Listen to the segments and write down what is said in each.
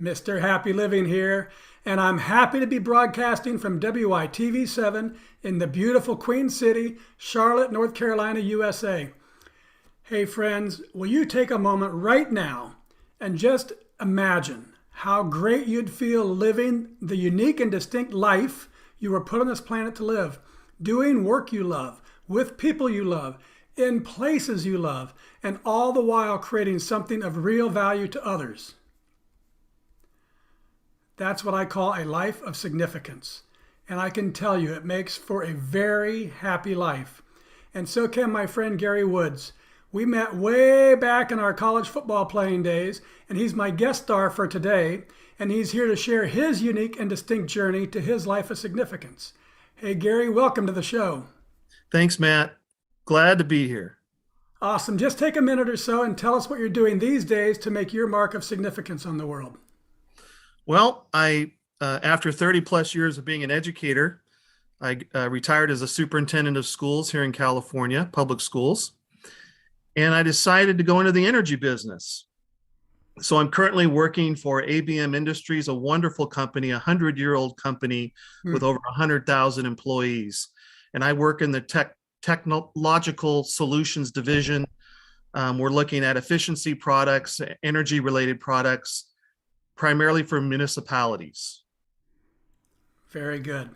Mr. Happy Living here, and I'm happy to be broadcasting from WITV7 in the beautiful Queen City, Charlotte, North Carolina, USA. Hey friends, will you take a moment right now and just imagine how great you'd feel living the unique and distinct life you were put on this planet to live, doing work you love, with people you love, in places you love, and all the while creating something of real value to others. That's what I call a life of significance. And I can tell you it makes for a very happy life. And so can my friend Gary Woods. We met way back in our college football playing days, and he's my guest star for today, and he's here to share his unique and distinct journey to his life of significance. Hey Gary, welcome to the show. Thanks, Matt. Glad to be here. Awesome. Just take a minute or so and tell us what you're doing these days to make your mark of significance on the world. Well, after 30 plus years of being an educator, I retired as a superintendent of schools here in California, public schools, and I decided to go into the energy business. So I'm currently working for ABM Industries, a wonderful company, a 100-year-old company with over 100,000 employees. And I work in the technological solutions division. We're looking at efficiency products, energy-related products, primarily for municipalities. Very good.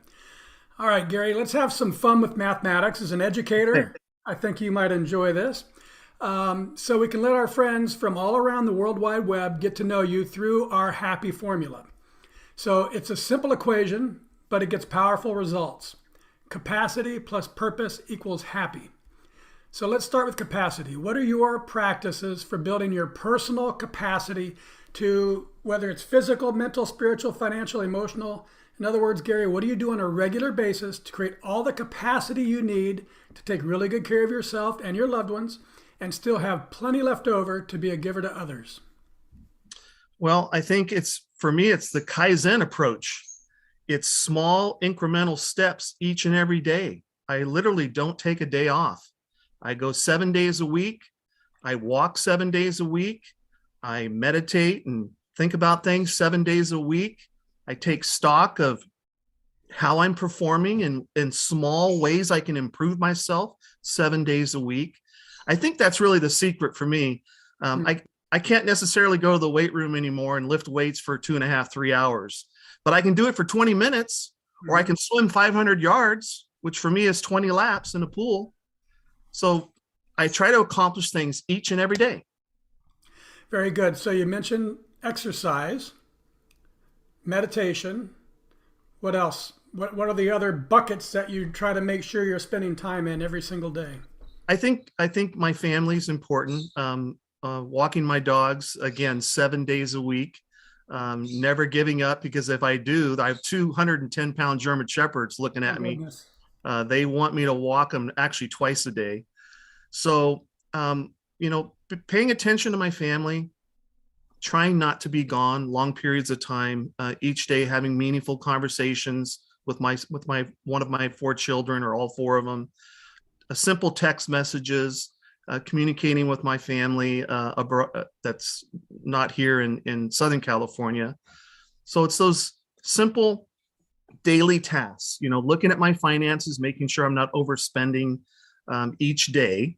All right, Gary, let's have some fun with mathematics. As an educator, I think you might enjoy this. So we can let our friends from all around the World Wide Web get to know you through our happy formula. So it's a simple equation, but it gets powerful results. Capacity plus purpose equals happy. So let's start with capacity. What are your practices for building your personal capacity to, whether it's physical, mental, spiritual, financial, emotional? In other words, Gary, what do you do on a regular basis to create all the capacity you need to take really good care of yourself and your loved ones and still have plenty left over to be a giver to others? Well, I think for me, it's the Kaizen approach. It's small incremental steps each and every day. I literally don't take a day off. I go 7 days a week. I walk 7 days a week. I meditate and think about things 7 days a week. I take stock of how I'm performing in small ways I can improve myself 7 days a week. I think that's really the secret for me. I can't necessarily go to the weight room anymore and lift weights for 2.5, 3 hours, but I can do it for 20 minutes, or I can swim 500 yards, which for me is 20 laps in a pool. So I try to accomplish things each and every day. Very good. So you mentioned exercise, meditation. What else? What are the other buckets that you try to make sure you're spending time in every single day? I think my family's important. Walking my dogs, again, 7 days a week. Never giving up, because if I do, I have 210-pound German Shepherds looking at me. They want me to walk them actually twice a day. So, paying attention to my family, trying not to be gone long periods of time, each day having meaningful conversations with one of my 4 children, or all 4 of them, simple text messages, communicating with my family that's not here in Southern California. So it's those simple daily tasks, looking at my finances, making sure I'm not overspending each day,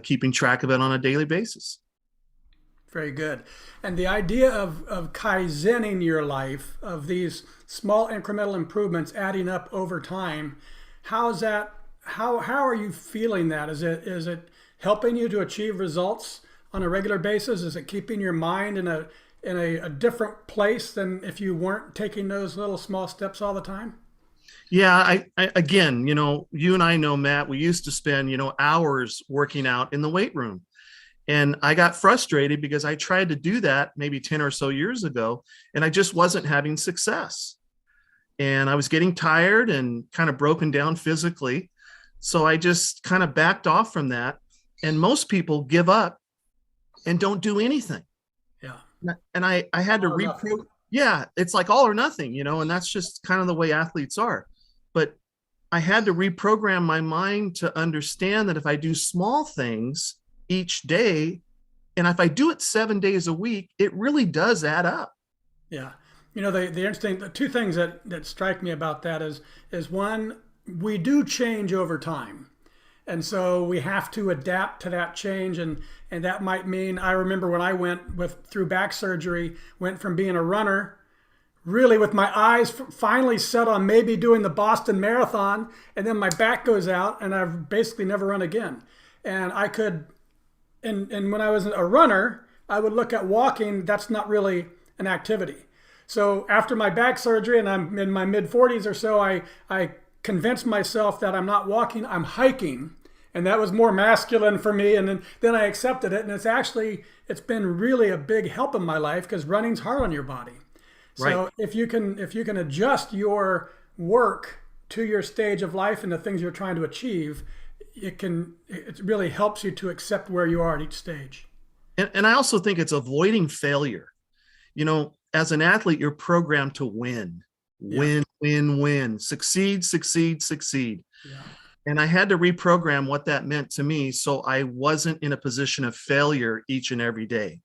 keeping track of it on a daily basis. Very good. And the idea of kaizening your life, of these small incremental improvements adding up over time, how are you feeling that? Is it helping you to achieve results on a regular basis? Is it keeping your mind in a different place than if you weren't taking those little small steps all the time? Yeah, I again, you and I know, Matt, we used to spend, hours working out in the weight room. And I got frustrated because I tried to do that maybe 10 or so years ago, and I just wasn't having success. And I was getting tired and kind of broken down physically. So I just kind of backed off from that. And most people give up and don't do anything. Yeah. And I had to yeah, it's like all or nothing, and that's just kind of the way athletes are. But I had to reprogram my mind to understand that if I do small things each day, and if I do it 7 days a week, it really does add up. Yeah. The two things that strike me about that is one, we do change over time. And so we have to adapt to that change, and that might mean I remember when I went with through back surgery, went from being a runner really with my eyes finally set on maybe doing the Boston Marathon, and then my back goes out and I've basically never run again. And I could and when I was a runner, I would look at walking, that's not really an activity. So after my back surgery, and I'm in my mid 40s or so, I convinced myself that I'm not walking, I'm hiking. And that was more masculine for me. And then I accepted it. And it's been really a big help in my life because running's hard on your body. Right. So if you can adjust your work to your stage of life and the things you're trying to achieve, it really helps you to accept where you are at each stage. And I also think it's avoiding failure. As an athlete, you're programmed to win, Yeah. win, succeed, succeed, succeed. Yeah. And I had to reprogram what that meant to me so I wasn't in a position of failure each and every day.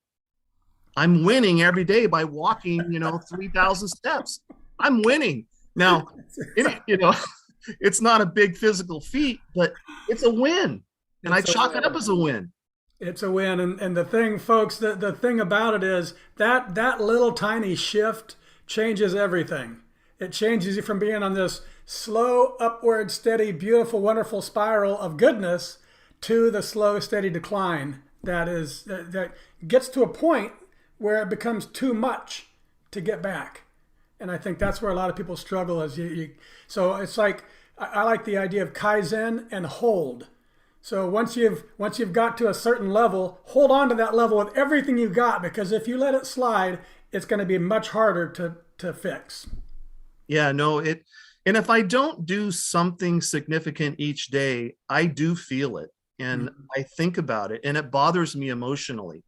I'm winning every day by walking, 3,000 steps. I'm winning. Now, it's not a big physical feat, but it's a win. And I chalk it up as a win. It's a win. And the thing, folks, the thing about it is that little tiny shift changes everything. It changes you from being on this slow, upward, steady, beautiful, wonderful spiral of goodness to the slow, steady decline that gets to a point where it becomes too much to get back. And I think that's where a lot of people struggle. So it's like I like the idea of Kaizen and hold. So once you've got to a certain level, hold on to that level with everything you got, because if you let it slide, it's going to be much harder to fix. Yeah, no, and if I don't do something significant each day, I do feel it and I think about it and it bothers me emotionally.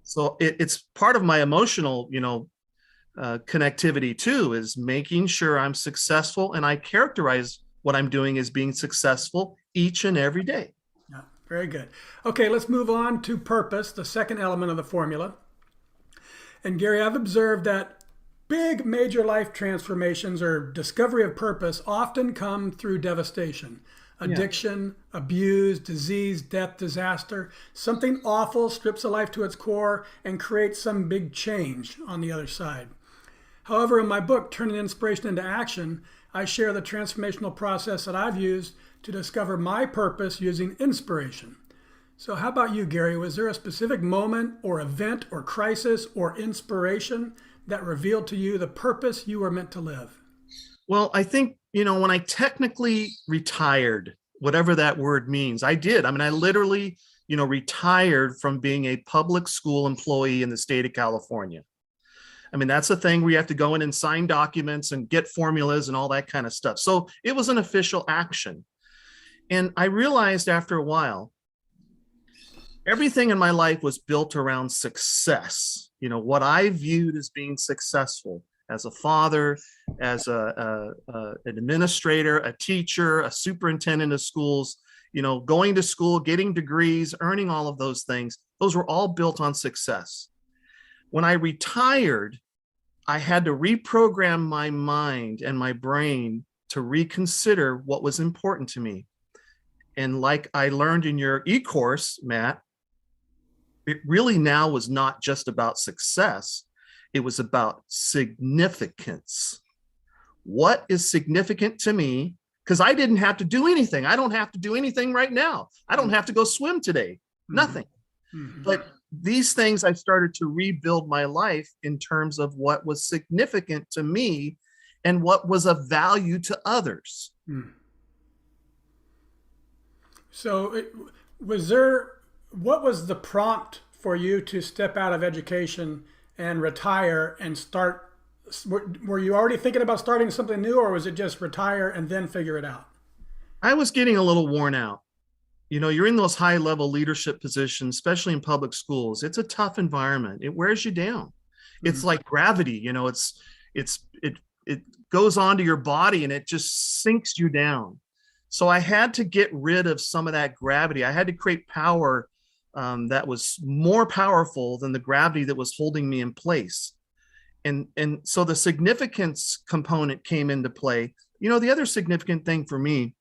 So it's part of my emotional, connectivity too, is making sure I'm successful, and I characterize what I'm doing as being successful each and every day. Yeah, very good. Okay, let's move on to purpose, the second element of the formula. And Gary, I've observed that big major life transformations or discovery of purpose often come through devastation. Addiction, abuse, disease, death, disaster. Something awful strips a life to its core and creates some big change on the other side. However, in my book, Turning Inspiration into Action, I share the transformational process that I've used to discover my purpose using inspiration. So how about you, Gary? Was there a specific moment or event or crisis or inspiration that revealed to you the purpose you were meant to live? Well, I think, when I technically retired, whatever that word means, I did. I mean, I literally, retired from being a public school employee in the state of California. I mean, that's the thing where you have to go in and sign documents and get formulas and all that kind of stuff. So it was an official action. And I realized after a while, everything in my life was built around success. What I viewed as being successful as a father, as an administrator, a teacher, a superintendent of schools, going to school, getting degrees, earning all of those things. Those were all built on success. When I retired, I had to reprogram my mind and my brain to reconsider what was important to me. And like I learned in your e-course, Matt, it really now was not just about success. It was about significance. What is significant to me? Because I didn't have to do anything. I don't have to do anything right now. I don't have to go swim today. Nothing. But these things, I started to rebuild my life in terms of what was significant to me and what was of value to others. So what was the prompt for you to step out of education and retire and start? Were you already thinking about starting something new, or was it just retire and then figure it out? I was getting a little worn out. You're in those high level leadership positions, especially in public schools. It's a tough environment. It wears you down. It's like gravity, it goes onto your body and it just sinks you down. So I had to get rid of some of that gravity. I had to create power that was more powerful than the gravity that was holding me in place. And so the significance component came into play. The other significant thing for me,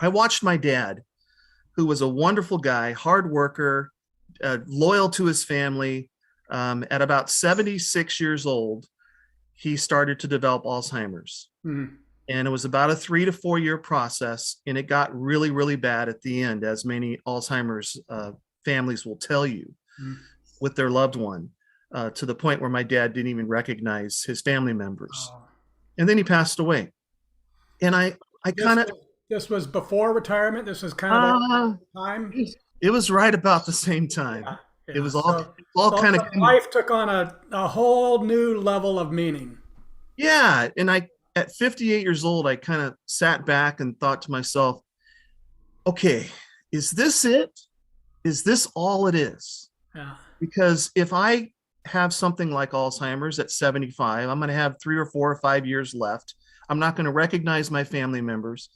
I watched my dad, who was a wonderful guy, hard worker, loyal to his family. At about 76 years old, he started to develop Alzheimer's. Mm. And it was about a 3 to 4 year process. And it got really, really bad at the end, as many Alzheimer's families will tell you, Mm. with their loved one, to the point where my dad didn't even recognize his family members. Oh. And then he passed away. And I This kind of, was, this was before retirement. This was kind of uh, the time. it was right about the same time. Yeah, It yeah. was all So kind of, life took on a whole new level of meaning. yeah. And at 58 years old, I kind of sat back and thought to myself, okay, is this it? Is this all it is? Yeah. Because if I have something like Alzheimer's at 75, I'm going to have 3 or 4 or 5 years left. I'm not going to recognize my family members.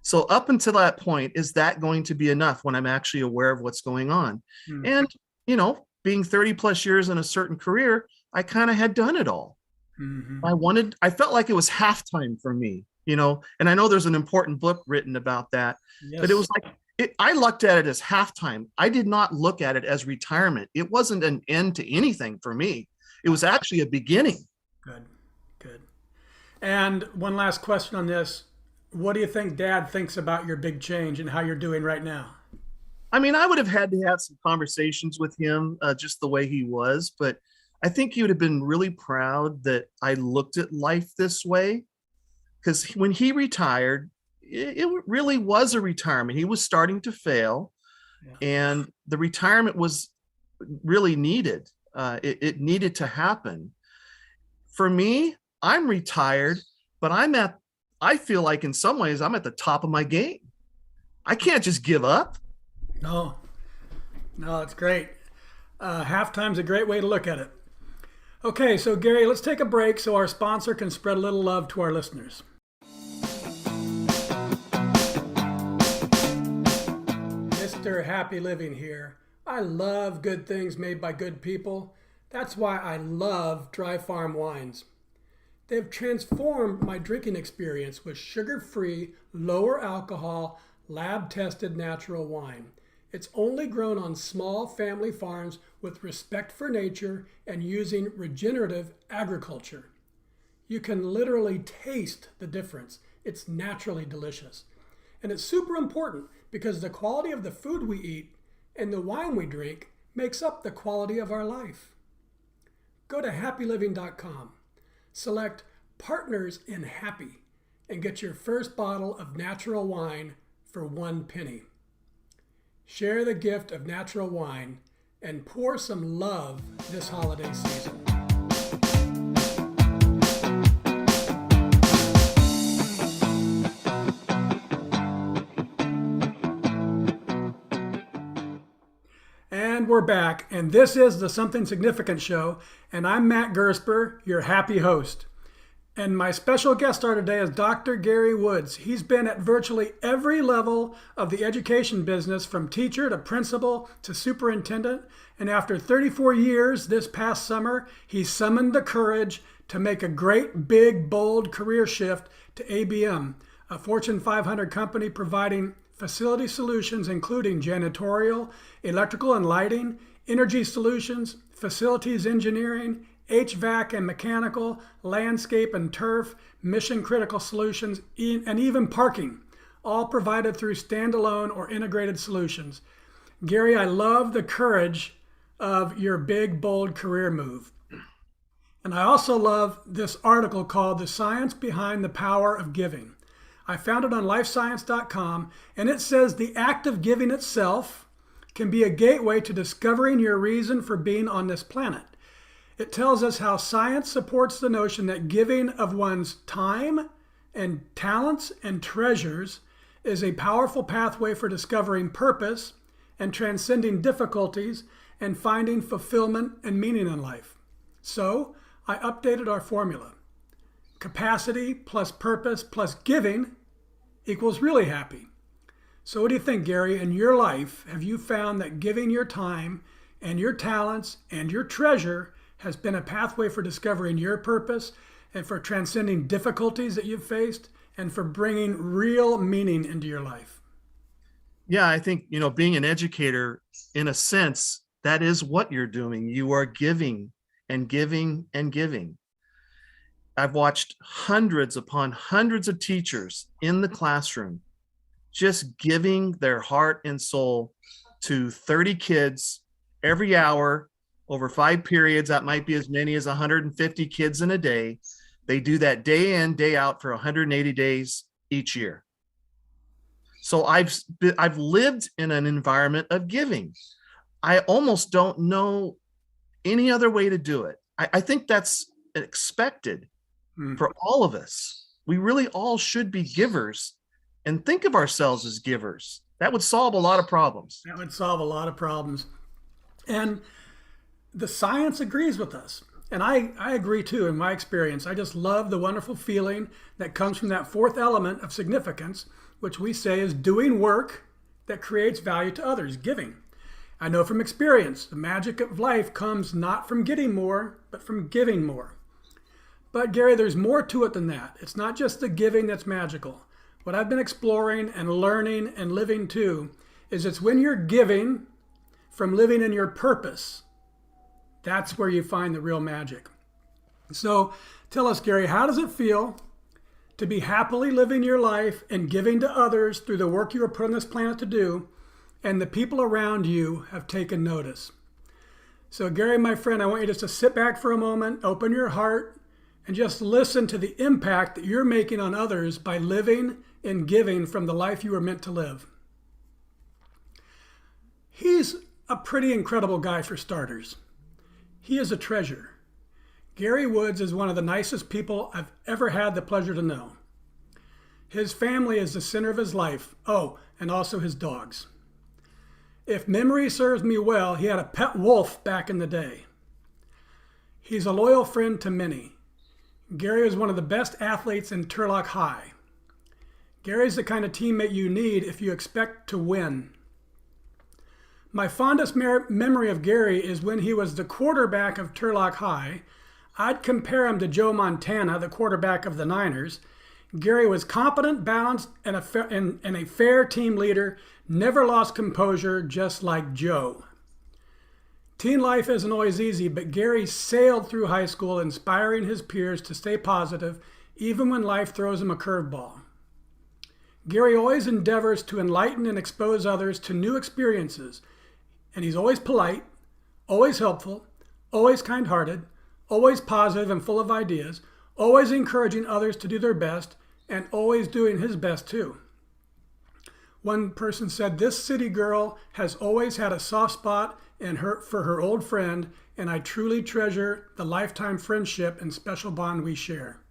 So up until that point, is that going to be enough when I'm actually aware of what's going on? Mm. And, being 30 plus years in a certain career, I kind of had done it all. Mm-hmm. I felt like it was halftime for me, and I know there's an important book written about that, Yes. but it was like, I looked at it as halftime. I did not look at it as retirement. It wasn't an end to anything for me. It was actually a beginning. Good. Good. And one last question on this. What do you think Dad thinks about your big change and how you're doing right now? I mean, I would have had to have some conversations with him, just the way he was, but I think he would have been really proud that I looked at life this way. Because when he retired, it really was a retirement. He was starting to fail, Yeah. and the retirement was really needed. It needed to happen. For me, I'm retired, but I feel like in some ways I'm at the top of my game. I can't just give up. No, no, it's great. Halftime's a great way to look at it. Okay, so Gary, let's take a break so our sponsor can spread a little love to our listeners. Mr. Happy Living here. I love good things made by good people. That's why I love Dry Farm wines. They've transformed my drinking experience with sugar-free, lower alcohol, lab-tested natural wine. It's only grown on small family farms with respect for nature and using regenerative agriculture. You can literally taste the difference. It's naturally delicious. And it's super important because the quality of the food we eat and the wine we drink makes up the quality of our life. Go to happyliving.com, select Partners in Happy, and get your first bottle of natural wine for 1 penny. Share the gift of natural wine and pour some love this holiday season. And we're back, and this is the Something Significant Show, and I'm Matt Gersper, your happy host. And my special guest star today is Dr. Gary Woods. He's been at virtually every level of the education business, from teacher to principal to superintendent. And after 34 years this past summer, he summoned the courage to make a great, big, bold career shift to ABM, a Fortune 500 company providing facility solutions including janitorial, electrical and lighting, energy solutions, facilities engineering, HVAC and mechanical, landscape and turf, mission critical solutions, and even parking, all provided through standalone or integrated solutions. Gary, I love the courage of your big, bold career move. And I also love this article called The Science Behind the Power of Giving. I found it on lifescience.com, and it says the act of giving itself can be a gateway to discovering your reason for being on this planet. It tells us how science supports the notion that giving of one's time and talents and treasures is a powerful pathway for discovering purpose and transcending difficulties and finding fulfillment and meaning in life. So I updated our formula. Capacity plus purpose plus giving equals really happy. So what do you think, Gary? In your life, have you found that giving your time and your talents and your treasure has been a pathway for discovering your purpose and for transcending difficulties that you've faced and for bringing real meaning into your life. Yeah, I think, being an educator, in a sense, that is what you're doing. You are giving and giving and giving. I've watched hundreds upon hundreds of teachers in the classroom just giving their heart and soul to 30 kids every hour over 5 periods. That might be as many as 150 kids in a day. They do that day in, day out for 180 days each year. So I've lived in an environment of giving. I almost don't know any other way to do it. I think that's expected for all of us. We really all should be givers and think of ourselves as givers. That would solve a lot of problems. That would solve a lot of problems. And the science agrees with us. And I agree too, in my experience. I just love the wonderful feeling that comes from that fourth element of significance, which we say is doing work that creates value to others, giving. I know from experience, the magic of life comes not from getting more, but from giving more. But Gary, there's more to it than that. It's not just the giving that's magical. What I've been exploring and learning and living too is it's when you're giving from living in your purpose, that's where you find the real magic. So tell us, Gary, how does it feel to be happily living your life and giving to others through the work you were put on this planet to do, and the people around you have taken notice? So Gary, my friend, I want you just to sit back for a moment, open your heart, and just listen to the impact that you're making on others by living and giving from the life you were meant to live. He's a pretty incredible guy for starters. He is a treasure. Gary Woods is one of the nicest people I've ever had the pleasure to know. His family is the center of his life. Oh, and also his dogs. If memory serves me well, he had a pet wolf back in the day. He's a loyal friend to many. Gary is one of the best athletes in Turlock High. Gary's the kind of teammate you need if you expect to win. My fondest memory of Gary is when he was the quarterback of Turlock High. I'd compare him to Joe Montana, the quarterback of the Niners. Gary was competent, balanced, and a fair team leader, never lost composure, just like Joe. Teen life isn't always easy, but Gary sailed through high school, inspiring his peers to stay positive, even when life throws him a curveball. Gary always endeavors to enlighten and expose others to new experiences, and he's always polite, always helpful, always kind-hearted, always positive and full of ideas, always encouraging others to do their best, and always doing his best too. One person said, "This city girl has always had a soft spot for her old friend, and I truly treasure the lifetime friendship and special bond we share."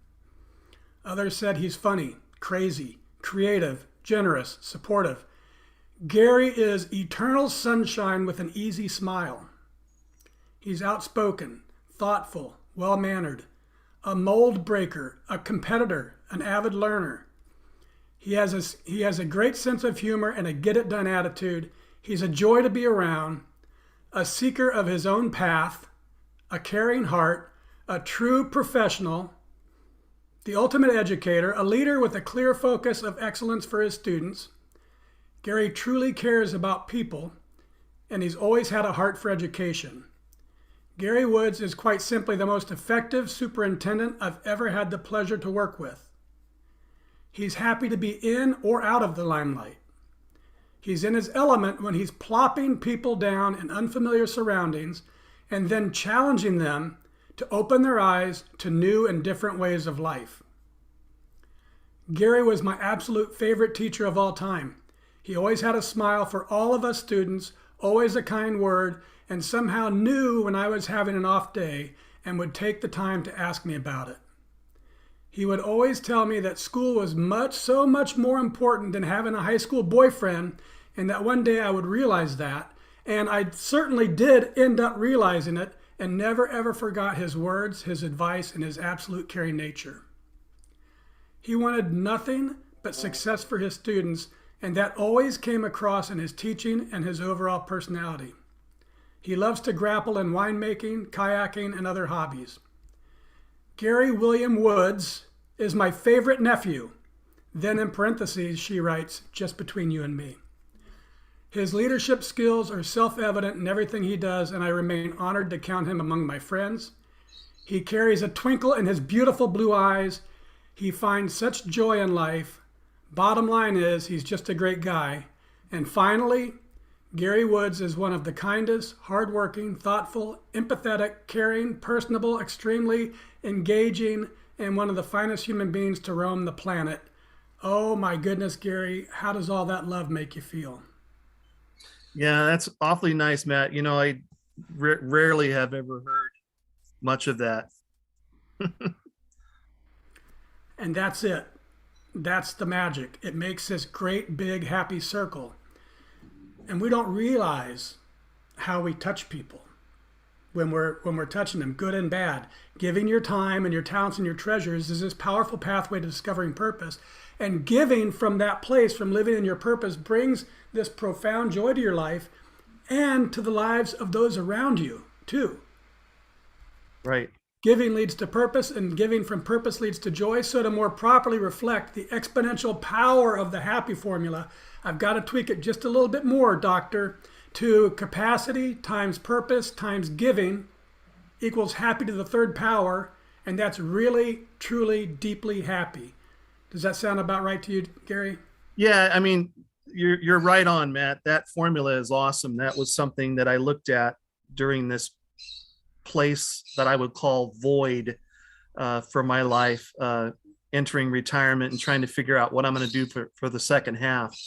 Others said he's funny, crazy, creative, generous, supportive. Gary is eternal sunshine with an easy smile. He's outspoken, thoughtful, well-mannered, a mold breaker, a competitor, an avid learner. He has a great sense of humor and a get-it-done attitude. He's a joy to be around, a seeker of his own path, a caring heart, a true professional, the ultimate educator, a leader with a clear focus of excellence for his students. Gary truly cares about people, and he's always had a heart for education. Gary Woods is quite simply the most effective superintendent I've ever had the pleasure to work with. He's happy to be in or out of the limelight. He's in his element when he's plopping people down in unfamiliar surroundings and then challenging them to open their eyes to new and different ways of life. Gary was my absolute favorite teacher of all time. He always had a smile for all of us students, always a kind word, and somehow knew when I was having an off day and would take the time to ask me about it. He would always tell me that school was so much more important than having a high school boyfriend, and that one day I would realize that. And I certainly did end up realizing it, and never ever forgot his words, his advice, and his absolute caring nature. He wanted nothing but success for his students, and that always came across in his teaching and his overall personality. He loves to grapple in winemaking, kayaking, and other hobbies. Gary William Woods is my favorite nephew. Then in parentheses, she writes, just between you and me. His leadership skills are self-evident in everything he does, and I remain honored to count him among my friends. He carries a twinkle in his beautiful blue eyes. He finds such joy in life. Bottom line is, he's just a great guy. And finally, Gary Woods is one of the kindest, hardworking, thoughtful, empathetic, caring, personable, extremely engaging, and one of the finest human beings to roam the planet. Oh my goodness, Gary, how does all that love make you feel? Yeah, that's awfully nice, Matt. I rarely have ever heard much of that. And that's it. That's the magic. It makes this great, big, happy circle. And we don't realize how we touch people when we're touching them, good and bad. Giving your time and your talents and your treasures is this powerful pathway to discovering purpose. And giving from that place, from living in your purpose, brings this profound joy to your life and to the lives of those around you, too. Right. Giving leads to purpose, and giving from purpose leads to joy. So to more properly reflect the exponential power of the happy formula, I've got to tweak it just a little bit more, doctor, to capacity times purpose times giving equals happy to the third power, and that's really, truly, deeply happy. Does that sound about right to you, Gary? Yeah, I mean, you're right on, Matt. That formula is awesome. That was something that I looked at during this place that I would call void for my life, entering retirement and trying to figure out what I'm going to do for the second half.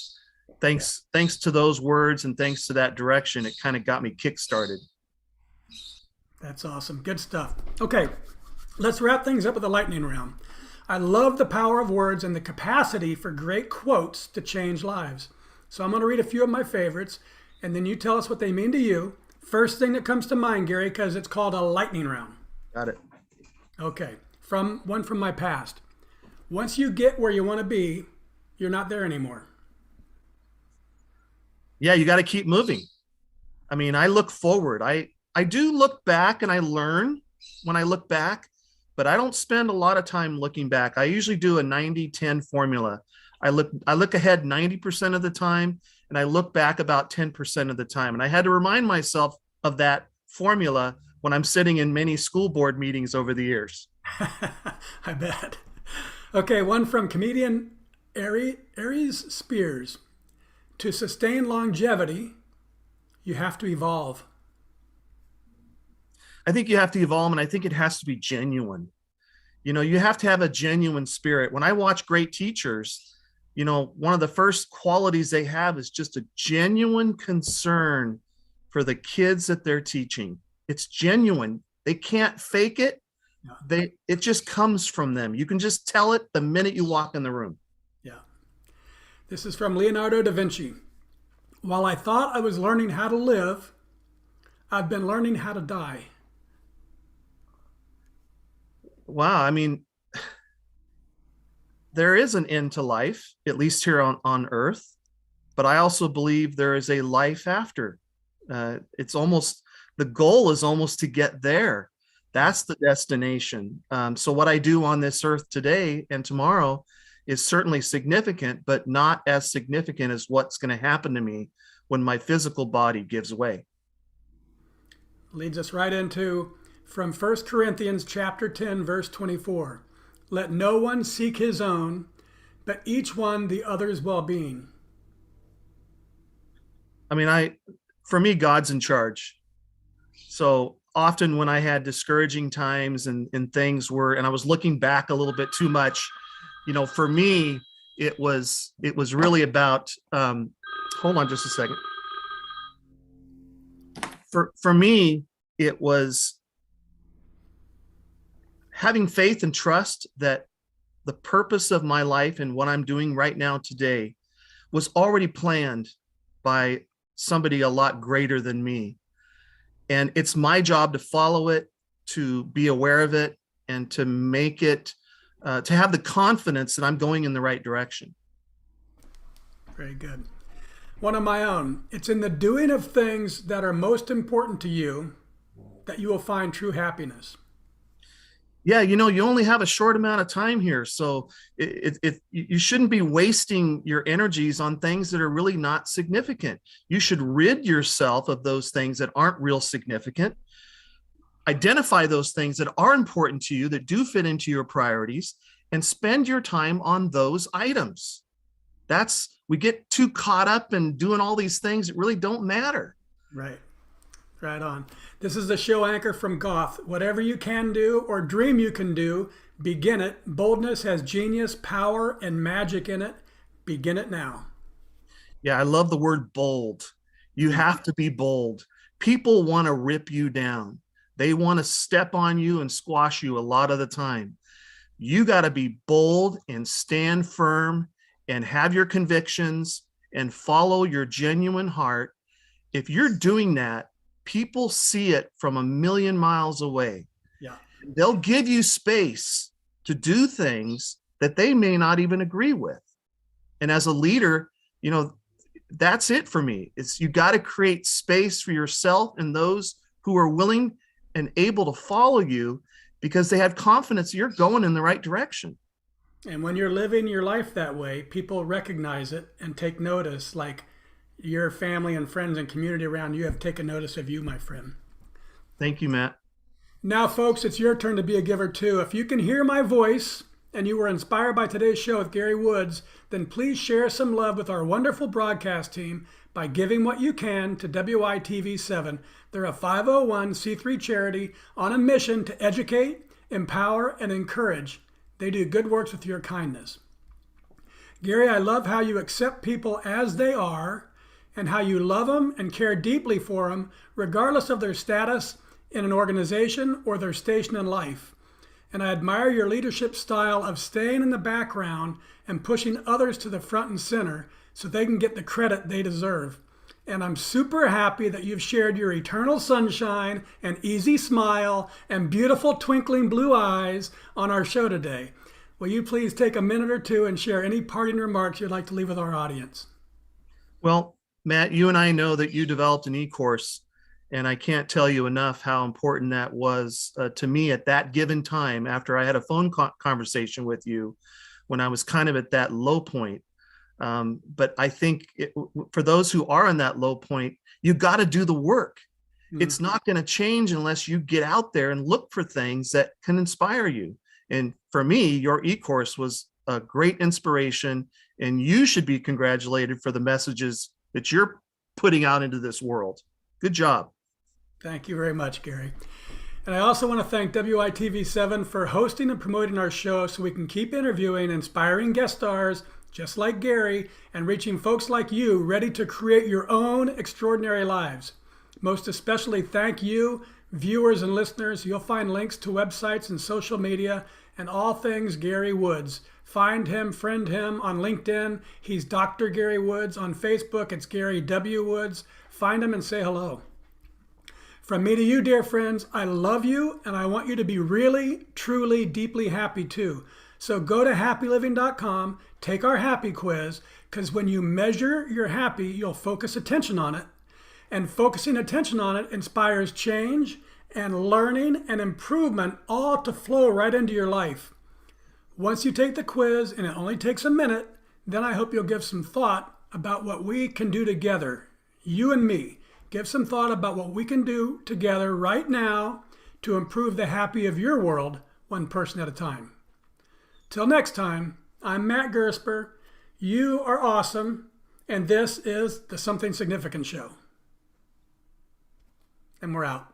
Thanks to those words and thanks to that direction, it kind of got me kick-started. That's awesome. Good stuff. Okay, let's wrap things up with a lightning round. I love the power of words and the capacity for great quotes to change lives. So I'm going to read a few of my favorites, and then you tell us what they mean to you. First thing that comes to mind, Gary, because it's called a lightning round. Got it. Okay, from my past. Once you get where you want to be, you're not there anymore. Yeah, you got to keep moving. I mean, I look forward. I do look back and I learn when I look back, but I don't spend a lot of time looking back. I usually do a 90-10 formula. I look ahead 90% of the time and I look back about 10% of the time. And I had to remind myself of that formula when I'm sitting in many school board meetings over the years. I bet. Okay, one from comedian Aries Spears. To sustain longevity, you have to evolve. I think you have to evolve, and I think it has to be genuine. You have to have a genuine spirit. When I watch great teachers, one of the first qualities they have is just a genuine concern for the kids that they're teaching. It's genuine. They can't fake it. It just comes from them. You can just tell it the minute you walk in the room. Yeah. This is from Leonardo da Vinci. While I thought I was learning how to live, I've been learning how to die. Wow. I mean, there is an end to life, at least here on Earth, but I also believe there is a life after. It's almost, the goal is almost to get there. That's the destination. So what I do on this earth today and tomorrow is certainly significant, but not as significant as what's going to happen to me when my physical body gives way. Leads us right into from 1 Corinthians chapter 10, verse 24. Let no one seek his own, but each one the other's well-being. I mean, for me, God's in charge. So often when I had discouraging times and things and I was looking back a little bit too much, for me, it was really about, hold on just a second. For me, it was having faith and trust that the purpose of my life and what I'm doing right now today was already planned by somebody a lot greater than me. And it's my job to follow it, to be aware of it, and to make it, to have the confidence that I'm going in the right direction. Very good. One of my own. It's in the doing of things that are most important to you that you will find true happiness. Yeah, you only have a short amount of time here, so you shouldn't be wasting your energies on things that are really not significant. You should rid yourself of those things that aren't real significant. Identify those things that are important to you, that do fit into your priorities, and spend your time on those items. We get too caught up in doing all these things that really don't matter. Right. Right on. This is the show anchor from Goth. Whatever you can do or dream you can do, begin it. Boldness has genius, power, and magic in it. Begin it now. Yeah, I love the word bold. You have to be bold. People want to rip you down. They want to step on you and squash you a lot of the time. You got to be bold and stand firm and have your convictions and follow your genuine heart. If you're doing that, people see it from a million miles away. Yeah. They'll give you space to do things that they may not even agree with. And as a leader, that's it for me. You got to create space for yourself and those who are willing and able to follow you because they have confidence you're going in the right direction. And when you're living your life that way, people recognize it and take notice, like your family and friends and community around you have taken notice of you, my friend. Thank you, Matt. Now, folks, it's your turn to be a giver too. If you can hear my voice and you were inspired by today's show with Gary Woods, then please share some love with our wonderful broadcast team by giving what you can to WITV7. They're a 501c3 charity on a mission to educate, empower, and encourage. They do good works with your kindness. Gary, I love how you accept people as they are and how you love them and care deeply for them, regardless of their status in an organization or their station in life. And I admire your leadership style of staying in the background and pushing others to the front and center so they can get the credit they deserve. And I'm super happy that you've shared your eternal sunshine and easy smile and beautiful twinkling blue eyes on our show today. Will you please take a minute or two and share any parting remarks you'd like to leave with our audience? Well, Matt, you and I know that you developed an e-course, and I can't tell you enough how important that was to me at that given time after I had a phone conversation with you when I was kind of at that low point. But I think for those who are in that low point, you got to do the work. Mm-hmm. It's not going to change unless you get out there and look for things that can inspire you. And for me, your e-course was a great inspiration, and you should be congratulated for the messages that you're putting out into this world. Good job. Thank you very much, Gary. And I also want to thank WITV7 for hosting and promoting our show so we can keep interviewing inspiring guest stars just like Gary and reaching folks like you ready to create your own extraordinary lives. Most especially thank you, viewers and listeners. You'll find links to websites and social media and all things Gary Woods. Find him, friend him on LinkedIn. He's Dr. Gary Woods. On Facebook, it's Gary W. Woods. Find him and say hello. From me to you, dear friends, I love you and I want you to be really, truly, deeply happy too. So go to happyliving.com, take our happy quiz, because when you measure your happy, you'll focus attention on it. And focusing attention on it inspires change and learning and improvement, all to flow right into your life. Once you take the quiz, and it only takes a minute, then I hope you'll give some thought about what we can do together, you and me. Give some thought about what we can do together right now to improve the happy of your world, one person at a time. Till next time, I'm Matt Gersper. You are awesome, and this is the Something Significant Show. And we're out.